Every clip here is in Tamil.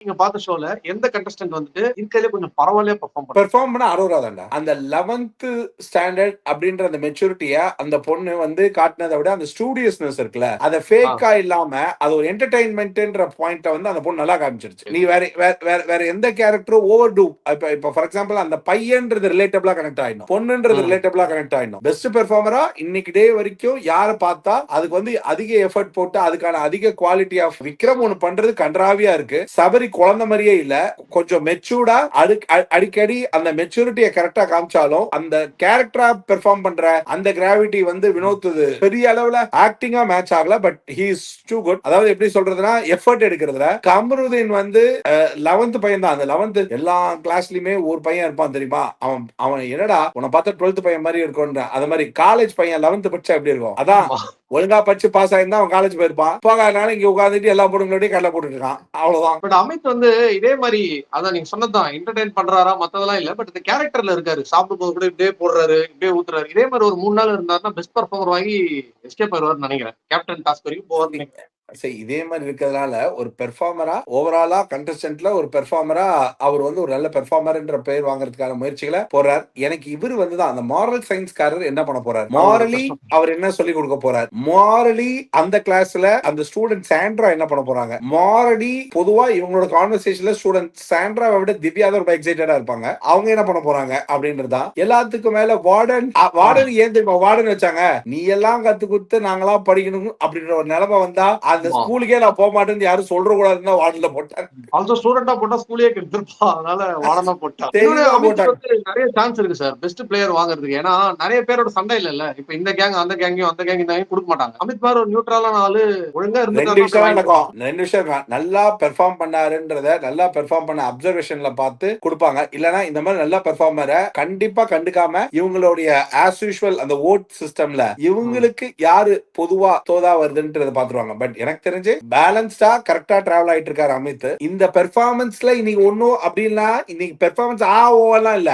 நீங்க பார்த்த ஷோல எந்த கண்டஸ்டன்ட் வந்துட்டு இருக்கிறதுலே கொஞ்சம் பரவாயில்லையா பெர்ஃபார்ம் பண்ண அரோரா தான்டா. அந்த 11th ஸ்டாண்டர்ட் அப்படின்ற அந்த மெச்சூரிட்டிய அந்த பொண்ணு வந்து காட்டினதை விட அந்த ஸ்டூடியஸ்னஸ் இருக்குல்ல, அதை ஃபேக்கா இல்லாம அது ஒரு என்டர்டைன்மெண்ட்ன்ற பாயிண்ட வந்து அந்த பொண்ணு நல்லா காமிச்சிருச்சு. நீ வேற வேற வேற வேற எந்த கேரக்டரும் ஓவர் டூ இப்ப ஃபார் எக்ஸாம்பிள் அந்த பையன்றது ரிலேட்டபிளா கனெக்ட் ஆயிடும், பொண்ணுன்றது ரிலேட்டபிளா கனெக்ட் ஆயிடும். பெஸ்ட் பெர்ஃபார்மரா இன்னைக்கு டே வரைக்கும் யார பார்த்தா அதுக்கு வந்து அதிக எஃபர்ட் போட்டு அதுக்கான அதிக குவாலிட்டி ஆஃப் விக்ரம் ஒன்னு பண்றது கன்றாவியா இருக்கு. சபரி குழந்தை மாதிரியே இல்ல, கொஞ்சம் மெச்சூர்டா அடிக்கடி அந்த மெச்சூரிட்டியை கரெக்டா காமிச்சாலும் அந்த கேரக்டரா பெர்ஃபார்ம் பண்ற அந்த கிராவிட்டி வந்து வினோத் பெரிய அளவுல ஆக்டிங்கா மேட்ச் ஆகல. But he is too good. அதாவது எப்படி சொல்றதுன்னா எஃபர்ட் எடுக்கிறதுல கமருதீன் வந்து 11th பையன் தான். அந்த 11th எல்லா கிளாஸ்லயுமே ஒரு பையன் இருப்பான் தெரியுமா, அவன் அவன் என்னடா உன்னை பார்த்தா 12th பையன் மாதிரி இருக்கும்ன்ற அது மாதிரி காலேஜ் பையன் 11th படிச்சா எப்படி இருக்கும், அதான் ஒழுங்கா படிச்சு பாஸ் ஆயிருந்தா அவன் காலேஜ் போயிருப்பான். போகாதனால இங்க உட்காந்துட்டு எல்லா பொண்ணுங்களோடய கடலை போட்டுட்டு இருக்கான், அவ்வளவுதான். பட் அமித் வந்து இதே மாதிரி அதான் நீங்க சொன்னதான் என்டர்டைன் பண்றாரா மத்ததெல்லாம் இல்ல, பட் இந்த கேரக்டர்ல இருக்காரு. சாப்பிடும் போது கூட இப்படியே போடுறாரு, இப்படியே ஊத்துறாரு. இதே மாதிரி ஒரு 3 நாள் இருந்தாருன்னா பெஸ்ட் பர்ஃபார்மர் வாங்கி எஸ்கேப் ஆயிடுவார்னு நினைக்கிறேன். கேப்டன் டாஸ்க் வரைக்கும் போவார்னு நினைக்கிறேன். இதே மாதிரி இருக்கிறதுனால ஒரு பெர்ஃபார்மரா ஓவராலா கண்டஸ்டன்ட்ல ஒரு பெர்ஃபார்மரா அவர் வந்து ஒரு நல்ல பெர்ஃபார்மர்ன்ற பேர் வாங்குறதுக்கான முயற்சிகளை போறார். எனக்கு இவர் வந்துதான் அந்த மாரல் சயின்ஸ்காரர் என்ன பண்ண போறார், மாரலி அவர் என்ன சொல்லி கொடுக்க போறார், மாரலி அந்த கிளாஸ்ல அந்த ஸ்டூடெண்ட் சாண்ட்ரா என்ன பண்ண போறாங்க, மாரலி பொதுவா இவங்களோட கான்வர்சேஷன்ல ஸ்டூடெண்ட் சாண்ட்ராவை விட திவ்யா தான் ரொம்ப எக்ஸைட்டடா இருப்பாங்க. அவங்க என்ன பண்ண போறாங்க அப்படின்றதுதான். எல்லாத்துக்கும் மேல வார்டன் ஏன் தெரியுமா வார்டன் வச்சாங்க, நீ எல்லாம் கத்து கொடுத்து நாங்களா படிக்கணும் அப்படின்ற ஒரு நிலைமை வந்தா அந்த ஸ்கூலுக்கே நான் போக மாட்டேன்னு யாரும் சொல்ற கூடாதுன்னு வார்டன்ல போட்டாங்க. ஆல்சோ ஸ்டூடெண்டா போட்டா ஸ்கூலே கெடுத்துருப்பா, அதனால வார்டனா போட்டா. நிறைய சான்ஸ் இருக்கு சார் பெஸ்ட் பிளேயர் வாங்குறதுக்கு. ஏன்னா நிறைய பேரோட சண்டை இல்ல. இப்ப இந்த கேங் அந்த கேங்கையும் அந்த கேங் இந்த கொடுக்க மாட்டாங்க. அமித் மாதிரி ஒரு நியூட்ரலான ஆளு ஒழுங்கா இருந்து 2 விஷயம் நல்லா பெர்ஃபார்ம் பண்ணாருன்றத நல்லா பெர்ஃபார்ம் பண்ண அப்சர்வேஷன்ல பார்த்து கொடுப்பாங்க. இல்லனா இந்த மாதிரி நல்லா பெர்ஃபார்மரை கண்டிப்பா கண்டுக்காம இவங்களுடைய ஆஸ் யூசுவல் அந்த ஓட் சிஸ்டம்ல இவங்களுக்கு யாரு பொதுவா தோதா வருதுன்றத பாத்துருவாங்க. பட் எனக்கு தெரிஞ்சு பேலன்ஸ்டா கரெக்டா டிராவல் ஆயிட்டு இருக்காரு அமித். இந்த பெர்ஃபார்மன்ஸ்ல இன்னைக்கு ஒன்னும் அப்படின்னா இன்னைக்கு பெர்ஃபார்மன்ஸ் ஓவெல்லாம் இல்ல,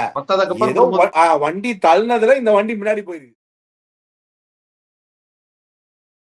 வண்டி தள்ளினதுல இந்த வண்டி முன்னாடி போயிருக்கு.